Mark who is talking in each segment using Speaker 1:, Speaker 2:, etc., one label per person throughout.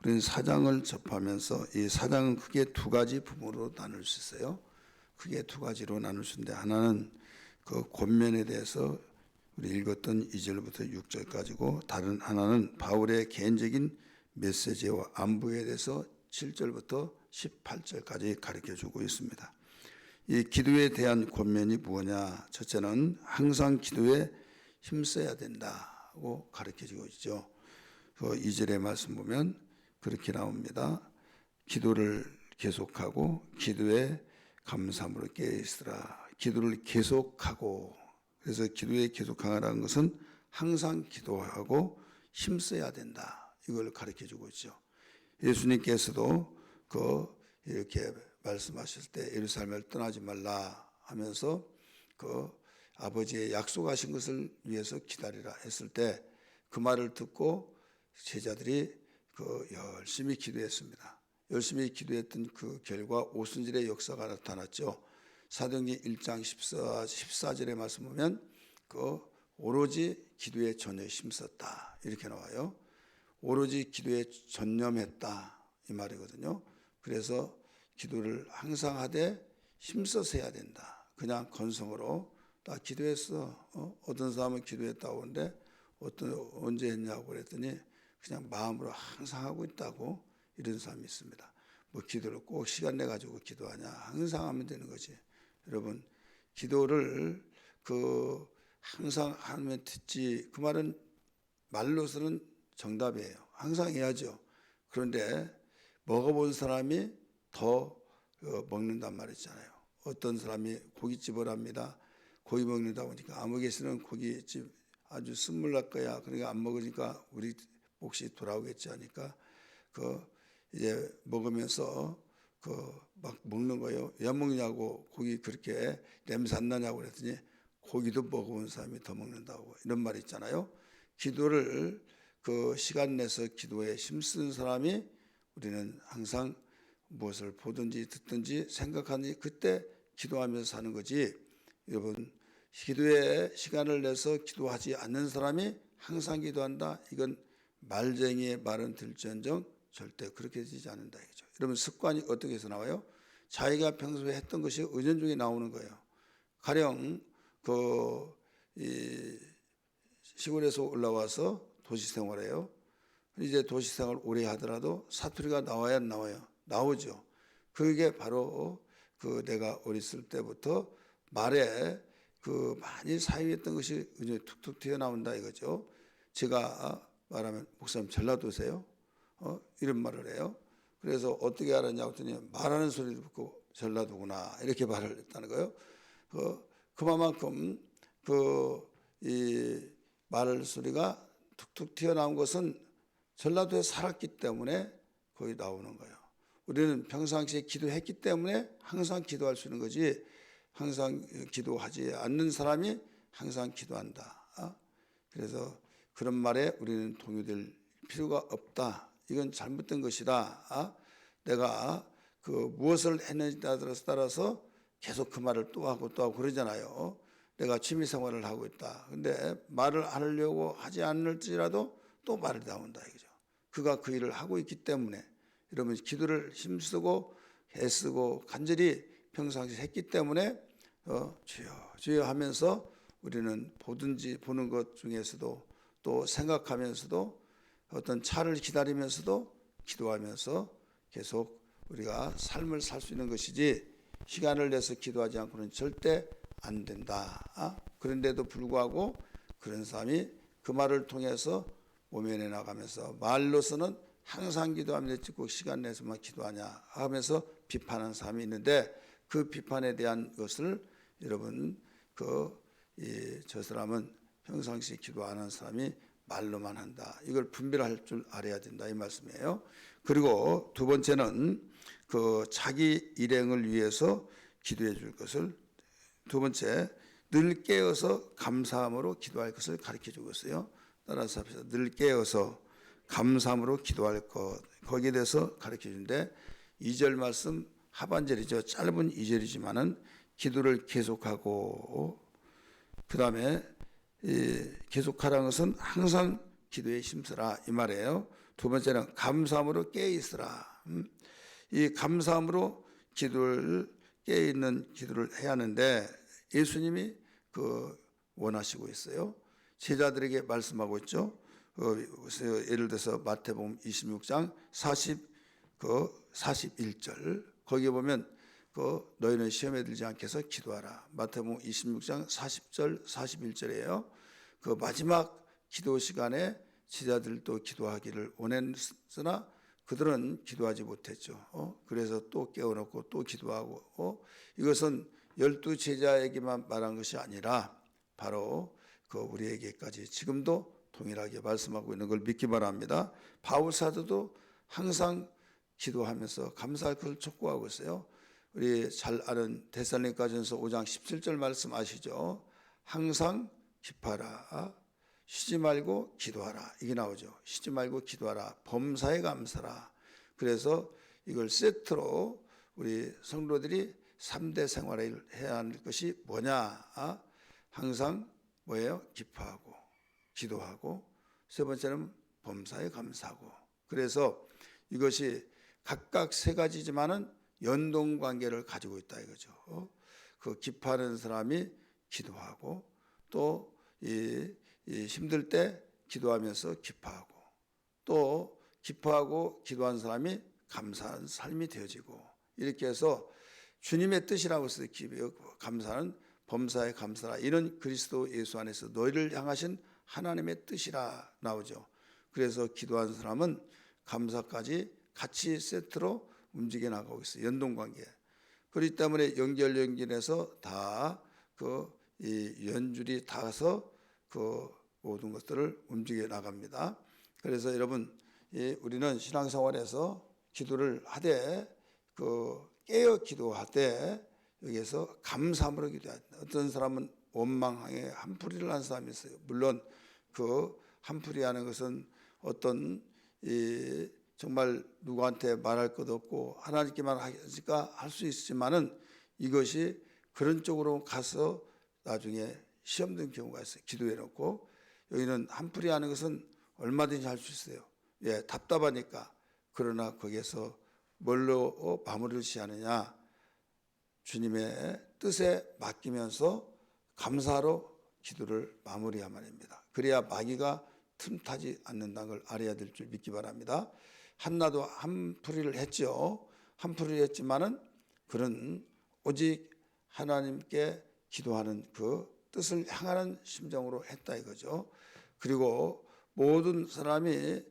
Speaker 1: 우리는 사장을 접하면서 이 사장은 크게 두 가지 부분으로 나눌 수 있어요. 크게 두 가지로 나눌 수 있는데, 하나는 그 권면에 대해서 우리 읽었던 2절부터 6절까지고, 다른 하나는 바울의 개인적인 메시지와 안부에 대해서 7절부터 18절까지 가르쳐 주고 있습니다. 이 기도에 대한 권면이 뭐냐? 첫째는 항상 기도에 힘써야 된다고 가르쳐 주고 있죠. 그 2절의 말씀 보면 그렇게 나옵니다. 기도를 계속하고 기도에 감사함으로 깨어있으라. 기도를 계속하고, 그래서 기도에 계속하라는 것은 항상 기도하고 힘써야 된다, 이걸 가르쳐 주고 있죠. 예수님께서도 이렇게 말씀하실 때 예루살렘을 떠나지 말라 하면서 그 아버지의 약속하신 것을 위해서 기다리라 했을 때 그 말을 듣고 제자들이 열심히 기도했습니다. 열심히 기도했던 그 결과 오순절의 역사가 나타났죠. 사도행전 1장 14절의 말씀 보면 오로지 기도에 전혀 힘썼다, 이렇게 나와요. 오로지 기도에 전념했다, 이 말이거든요. 그래서 기도를 항상 하되 힘써서 해야 된다. 그냥 건성으로 나 기도했어. 어떤 사람은 기도했다고 하는데 언제 했냐고 그랬더니 그냥 마음으로 항상 하고 있다고, 이런 사람이 있습니다. 뭐 기도를 꼭 시간 내 가지고 기도하냐? 항상 하면 되는 거지. 여러분, 기도를 항상 하면 듣지, 그 말은 말로서는 정답이에요. 항상 해야죠. 그런데 먹어본 사람이 더 먹는단 말 있잖아요. 어떤 사람이 고깃집을 합니다. 고기 먹는다 보니까 아무개시는 고깃집 아주 쓴물 날 거야. 그러니까 안 먹으니까 우리 몫이 돌아오겠지 하니까 이제 먹으면서 막 먹는 거예요. 왜 먹냐고, 고기 그렇게 냄새 안 나냐고 그랬더니 고기도 먹어본 사람이 더 먹는다고, 이런 말이 있잖아요. 기도를 시간 내서 기도에 힘쓰는 사람이 우리는 항상 무엇을 보든지 듣든지 생각하든지 그때 기도하면서 사는 거지. 여러분, 기도에 시간을 내서 기도하지 않는 사람이 항상 기도한다, 이건 말쟁이의 말은 들지언정 절대 그렇게 되지 않는다, 이거죠. 여러분, 습관이 어떻게 해서 나와요? 자기가 평소에 했던 것이 은연중에 나오는 거예요. 가령 시골에서 올라와서 도시 생활해요. 이제 도시 생활 오래 하더라도 사투리가 나와야 안 나와요? 나오죠. 그게 바로 내가 어렸을 때부터 말에 많이 사용했던 것이 툭툭 튀어나온다, 이거죠. 제가 말하면 목사님 전라도세요? 이런 말을 해요. 그래서 어떻게 알았냐고 했더니 말하는 소리를 듣고 전라도구나, 이렇게 말을 했다는 거예요. 그만큼 이 말 소리가 툭툭 튀어나온 것은 전라도에 살았기 때문에 거기 나오는 거예요. 우리는 평상시에 기도했기 때문에 항상 기도할 수 있는 거지, 항상 기도하지 않는 사람이 항상 기도한다. 그래서 그런 말에 우리는 동요될 필요가 없다. 이건 잘못된 것이다. 내가 무엇을 했는지에 따라서 계속 그 말을 또 하고 또 하고 그러잖아요. 내가 취미 생활을 하고 있다. 근데 말을 하려고 하지 않을지라도 또 말이 나온다, 이거죠. 그가 그 일을 하고 있기 때문에, 여러분, 기도를 힘쓰고 애쓰고 간절히 평상시 했기 때문에 주여 주여 하면서 우리는 보는 것 중에서도 또 생각하면서도 어떤 차를 기다리면서도 기도하면서 계속 우리가 삶을 살 수 있는 것이지, 시간을 내서 기도하지 않고는 절대 안 된다. 그런데도 불구하고 그런 사람이 그 말을 통해서 모면해 나가면서 말로서는 항상 기도하면 꼭 시간 내서만 기도하냐 하면서 비판하는 사람이 있는데, 그 비판에 대한 것을 여러분, 저 사람은 평상시 기도 안 하는 사람이 말로만 한다, 이걸 분별할 줄 알아야 된다, 이 말씀이에요. 그리고 두 번째는 자기 일행을 위해서 기도해 줄 것을, 두 번째, 늘 깨어서 감사함으로 기도할 것을 가르쳐 주고 있어요. 따라서 합시다. 늘 깨어서 감사함으로 기도할 것, 거기에 대해서 가르쳐 주는데, 2절 말씀 하반절이죠. 짧은 2절이지만은 기도를 계속하고, 그 다음에 계속하라는 것은 항상 기도에 힘쓰라, 이 말이에요. 두 번째는 감사함으로 깨어 있으라. 이 감사함으로 기도를 깨어 있는 기도를 해야 하는데 예수님이 원하시고 있어요. 제자들에게 말씀하고 있죠. 예를 들어서 마태복음 26장 41절 거기에 보면 너희는 시험에 들지 않게 해서 기도하라. 마태복음 26장 40절 41절이에요. 마지막 기도 시간에 제자들도 기도하기를 원했으나 그들은 기도하지 못했죠. 그래서 또 깨워놓고 또 기도하고 이것은 12 제자에게만 말한 것이 아니라 바로 우리에게까지 지금도 동일하게 말씀하고 있는 걸 믿기 바랍니다. 바울 사도도 항상 기도하면서 감사할 것을 촉구하고 있어요. 우리 잘 아는 데살로니가전서 5장 17절 말씀 아시죠? 항상 기뻐하라, 쉬지 말고 기도하라, 이게 나오죠. 쉬지 말고 기도하라, 범사에 감사라. 그래서 이걸 세트로 우리 성도들이 3대 생활을 해야 하는 것이 뭐냐? 항상 뭐예요? 기뻐하고 기도하고, 세 번째는 범사에 감사하고. 그래서 이것이 각각 세 가지지만은 연동 관계를 가지고 있다 이거죠. 기뻐하는 사람이 기도하고, 또 힘들 때 기도하면서 기뻐하고, 또 기뻐하고 기도한 사람이 감사한 삶이 되어지고, 이렇게 해서 주님의 뜻이라고 해서 감사는 범사에 감사라, 이런 그리스도 예수 안에서 너희를 향하신 하나님의 뜻이라 나오죠. 그래서 기도한 사람은 감사까지 같이 세트로 움직여 나가고 있어요. 연동관계. 그렇기 때문에 연결해서 다 이 연줄이 닿아서 모든 것들을 움직여 나갑니다. 그래서 여러분, 우리는 신앙생활에서 기도를 하되 깨어 기도하되 여기에서 감사함으로 기도해야 된다. 어떤 사람은 원망에 한풀이를 하는 사람이 있어요. 물론 한풀이 하는 것은 어떤 정말 누구한테 말할 것도 없고 하나님께만 하니까 할 수 있지만은, 이것이 그런 쪽으로 가서 나중에 시험 든 경우가 있어요. 기도해 놓고 여기는 한풀이 하는 것은 얼마든지 할 수 있어요. 답답하니까. 그러나 거기에서 뭘로 마무리를 시하느냐? 주님의 뜻에 맡기면서 감사로 기도를 마무리하면 됩니다. 그래야 마귀가 틈타지 않는다는 걸 알아야 될 줄 믿기 바랍니다. 한나도 한풀이를 했죠. 한풀이를 했지만은 그는 오직 하나님께 기도하는 그 뜻을 향하는 심정으로 했다 이거죠. 그리고 모든 사람이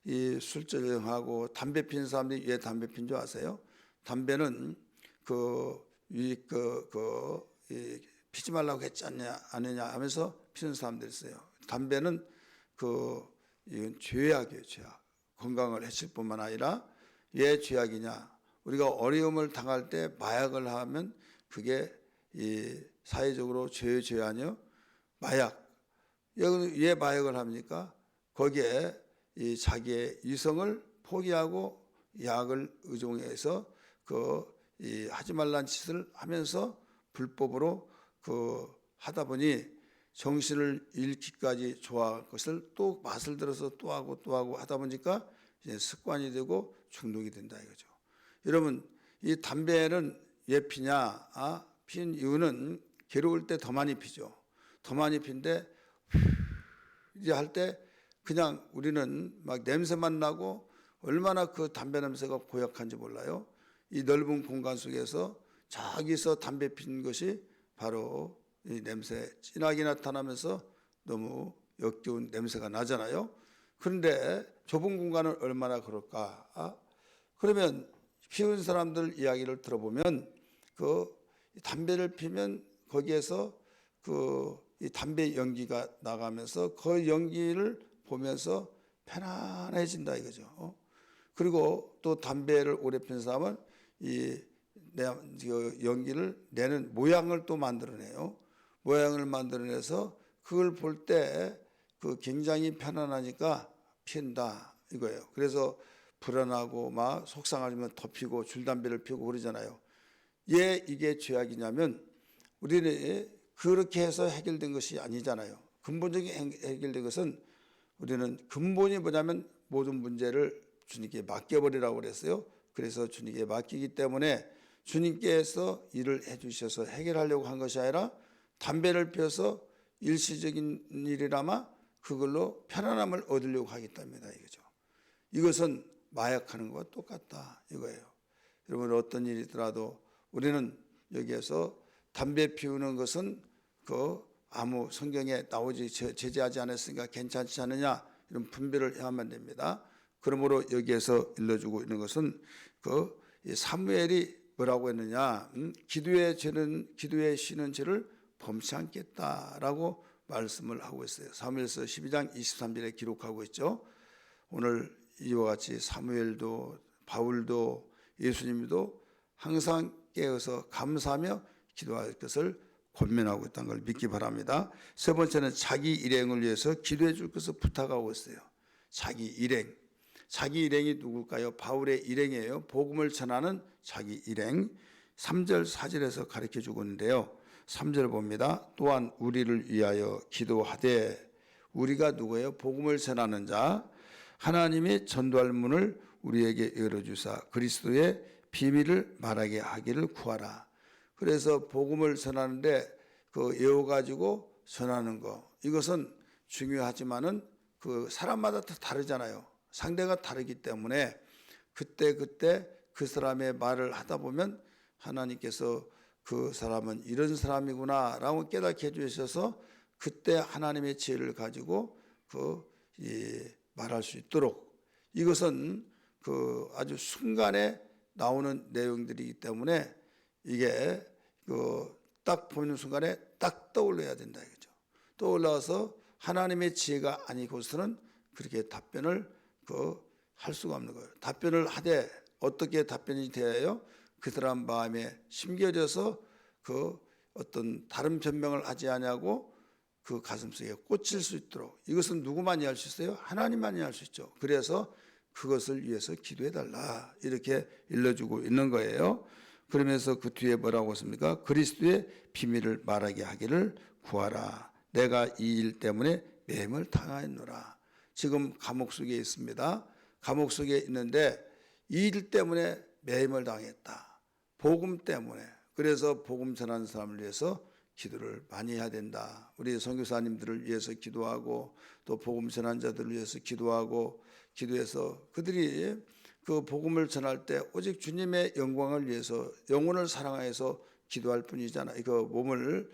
Speaker 1: 이 술전하고 담배 피는 사람들이 왜 담배 핀 줄 아세요? 담배는 피지 말라고 했지 않느냐 하면서 피는 사람들이 있어요. 담배는 이건 죄악이에요, 죄악. 건강을 해칠 뿐만 아니라 왜 죄악이냐? 우리가 어려움을 당할 때 마약을 하면 그게 사회적으로 죄 아니요? 마약. 왜 마약을 합니까? 거기에 자기의 이성을 포기하고 약을 의존해서 하지 말란 짓을 하면서 불법으로 하다 보니 정신을 잃기까지 좋아할 것을 또 맛을 들어서 또 하고 하다 보니까 이제 습관이 되고 중독이 된다 이거죠. 여러분, 이 담배는 왜 피냐? 피는 이유는 괴로울 때 더 많이 피죠. 더 많이 피는데 이제 할 때 그냥 우리는 막 냄새만 나고, 얼마나 담배 냄새가 고약한지 몰라요. 이 넓은 공간 속에서 저기서 담배 피는 것이 바로 이 냄새 진하게 나타나면서 너무 역겨운 냄새가 나잖아요. 그런데 좁은 공간은 얼마나 그럴까? 그러면 피운 사람들 이야기를 들어보면 담배를 피면 거기에서 이 담배 연기가 나가면서 그 연기를 보면서 편안해진다 이거죠. 그리고 또 담배를 오래 핀 사람은 이 연기를 내는 모양을 또 만들어내요. 모양을 만들어내서 그걸 볼 때 굉장히 편안하니까 피운다 이거예요. 그래서 불안하고 막 속상하면 더 피고 줄담배를 피우고 그러잖아요. 왜 이게 죄악이냐면 우리는 그렇게 해서 해결된 것이 아니잖아요. 근본적인 해결된 것은, 우리는 근본이 뭐냐면 모든 문제를 주님께 맡겨버리라고 그랬어요. 그래서 주님께 맡기기 때문에 주님께서 일을 해주셔서 해결하려고 한 것이 아니라 담배를 피워서 일시적인 일이라마 그걸로 편안함을 얻으려고 하겠답니다. 이거죠. 이것은 마약하는 것과 똑같다 이거예요. 여러분 어떤 일이 있더라도 우리는 여기에서 담배 피우는 것은 아무 성경에 나오지 제재하지 않았으니까 괜찮지 않느냐 이런 분별을 해야만 됩니다. 그러므로 여기에서 일러주고 있는 것은 사무엘이 뭐라고 했느냐, 기도의 쉬는 죄를 범치 않겠다라고 말씀을 하고 있어요. 사무엘서 12장 23절에 기록하고 있죠. 오늘 이와 같이 사무엘도 바울도 예수님도 항상 깨어서 감사하며 기도할 것을 권면하고 있다는 걸 믿기 바랍니다. 세 번째는 자기 일행을 위해서 기도해 줄 것을 부탁하고 있어요. 자기 일행. 자기 일행이 누굴까요? 바울의 일행이에요. 복음을 전하는 자기 일행. 3절 4절에서 가르쳐 주고 있는데요. 3절 봅니다. 또한 우리를 위하여 기도하되, 우리가 누구예요? 복음을 전하는 자, 하나님이 전도할 문을 우리에게 열어주사 그리스도의 비밀을 말하게 하기를 구하라. 그래서 복음을 전하는데 외워가지고 전하는 거, 이것은 중요하지만은 사람마다 다 다르잖아요. 상대가 다르기 때문에 그때 그 사람의 말을 하다 보면 하나님께서 그 사람은 이런 사람이구나 라고 깨닫게 해주셔서 그때 하나님의 지혜를 가지고 말할 수 있도록, 이것은 아주 순간에 나오는 내용들이기 때문에 이게 딱 보는 순간에 딱 떠올려야 된다 이거죠. 떠올라서 하나님의 지혜가 아니고서는 그렇게 답변을 할 수가 없는 거예요. 답변을 하되 어떻게 답변이 되어요? 그 사람 마음에 심겨져서 어떤 다른 변명을 하지 않냐고 그 가슴속에 꽂힐 수 있도록, 이것은 누구만이 할 수 있어요? 하나님만이 할 수 있죠. 그래서 그것을 위해서 기도해 달라 이렇게 일러주고 있는 거예요. 그러면서 그 뒤에 뭐라고 했습니까? 그리스도의 비밀을 말하게 하기를 구하라. 내가 이 일 때문에 매임을 당하였노라. 지금 감옥 속에 있습니다. 감옥 속에 있는데 이 일 때문에 매임을 당했다. 복음 때문에. 그래서 복음 전하는 사람을 위해서 기도를 많이 해야 된다. 우리 선교사님들을 위해서 기도하고 또 복음 전한 자들을 위해서 기도하고, 기도해서 그들이 그 복음을 전할 때 오직 주님의 영광을 위해서 영혼을 사랑해서 기도할 뿐이잖아요. 몸을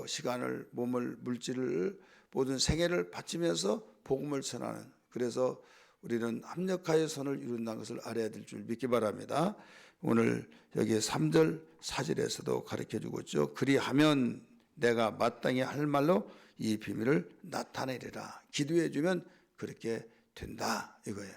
Speaker 1: 시간을, 몸을, 물질을, 모든 생애를 바치면서 복음을 전하는, 그래서 우리는 합력하여 선을 이룬다는 것을 알아야 될 줄 믿기 바랍니다. 오늘 여기 3절 4절에서도 가르쳐주고 있죠. 그리하면 내가 마땅히 할 말로 이 비밀을 나타내리라. 기도해주면 그렇게 된다 이거예요.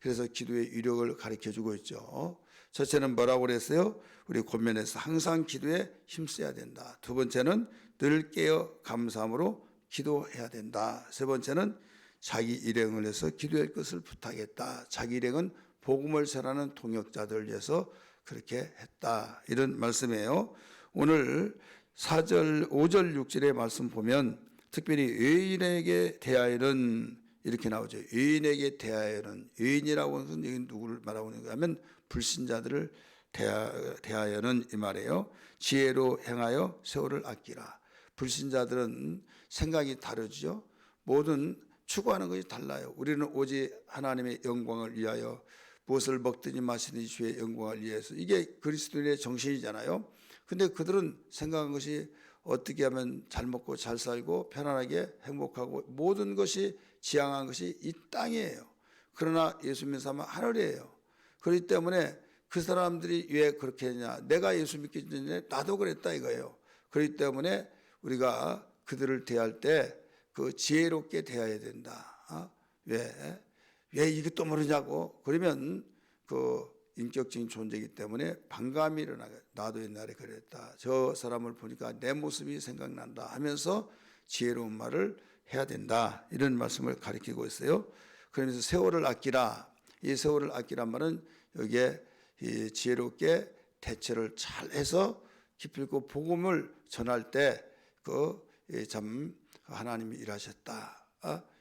Speaker 1: 그래서 기도의 위력을 가르쳐주고 있죠. 첫째는 뭐라고 그랬어요? 우리 권면에서 항상 기도에 힘써야 된다. 두 번째는 늘 깨어 감사함으로 기도해야 된다. 세 번째는 자기 일행을 위해서 기도할 것을 부탁했다. 자기 일행은 복음을 전하는 동역자들을 위해서 그렇게 했다. 이런 말씀이에요. 오늘 4절, 5절, 6절의 말씀 보면 특별히 의인에게 대하여는 이렇게 나오죠. 의인에게 대하여는, 의인이라고 하는 것은 누구를 말하고 있는가 하면 불신자들을 대하여는 이 말이에요. 지혜로 행하여 세월을 아끼라. 불신자들은 생각이 다르죠. 모든 추구하는 것이 달라요. 우리는 오직 하나님의 영광을 위하여 무엇을 먹든지 마시든지 주의 영광을 위해서, 이게 그리스도인의 정신이잖아요. 근데 그들은 생각한 것이 어떻게 하면 잘 먹고 잘 살고 편안하게 행복하고 모든 것이 지향한 것이 이 땅이에요. 그러나 예수 믿는 사람은 하늘이에요. 그렇기 때문에 그 사람들이 왜 그렇게 했냐, 내가 예수 믿기 전에 나도 그랬다 이거예요. 그렇기 때문에 우리가 그들을 대할 때 지혜롭게 대해야 된다. 왜 이것도 모르냐고 그러면 인격적인 존재이기 때문에 반감이 일어나요. 나도 옛날에 그랬다. 저 사람을 보니까 내 모습이 생각난다 하면서 지혜로운 말을 해야 된다. 이런 말씀을 가리키고 있어요. 그러면서 세월을 아끼라. 이 세월을 아끼란 말은 여기에 지혜롭게 대처를 잘 해서 기필코 복음을 전할 때 참 하나님이 일하셨다.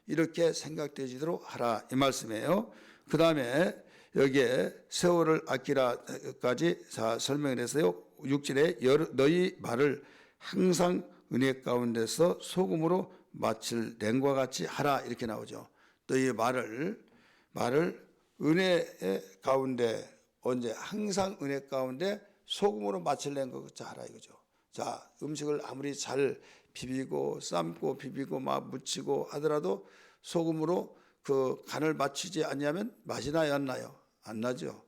Speaker 1: 이렇게 생각되지도록 하라 이 말씀이에요. 그 다음에 여기에 세월을 아끼라까지 설명을 했어요. 6절에 너희 말을 항상 은혜 가운데서 소금으로 마칠 냉과 같이 하라 이렇게 나오죠. 너희 말을 은혜 가운데 언제 항상 은혜 가운데 소금으로 마칠 냉과 같이 하라 이거죠. 자, 음식을 아무리 잘 비비고 삶고 비비고 막 묻히고 하더라도 소금으로 그 간을 맞추지 않냐면 맛이 나요, 안 나요? 안 나죠.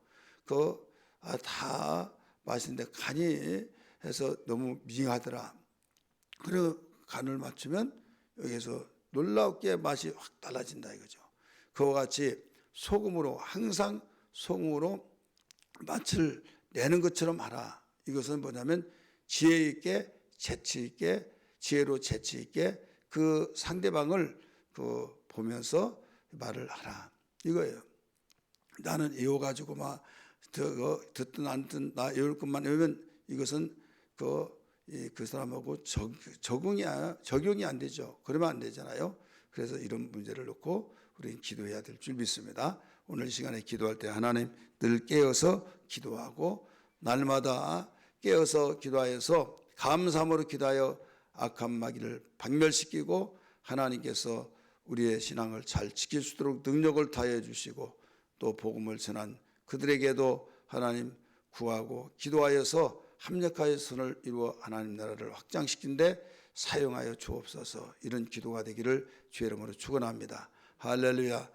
Speaker 1: 다 맛있는데 간이 해서 너무 밍하더라. 그리고 간을 맞추면 여기서 놀랍게 맛이 확 달라진다 이거죠. 그와 같이 소금으로 항상 소금으로 맛을 내는 것처럼 하라. 이것은 뭐냐면 지혜 있게 재치 있게 지혜로 재치 있게 그 상대방을 보면서 말을 하라 이거예요. 나는 이거 가지고 막 듣든 안 듣든 나 이럴 것만 외우면 이것은 그 사람하고 적용이 안 되죠. 그러면 안 되잖아요. 그래서 이런 문제를 놓고 우리는 기도해야 될 줄 믿습니다. 오늘 시간에 기도할 때 하나님 늘 깨어서 기도하고 날마다 깨어서 기도하여서 감사함으로 기도하여 악한 마귀를 박멸시키고 하나님께서 우리의 신앙을 잘 지킬 수 있도록 능력을 다해 주시고 또 복음을 전한 그들에게도 하나님 구하고 기도하여서 합력하여 선을 이루어 하나님 나라를 확장시킨 데 사용하여 주옵소서. 이런 기도가 되기를 주의 이름으로 축원합니다. 할렐루야.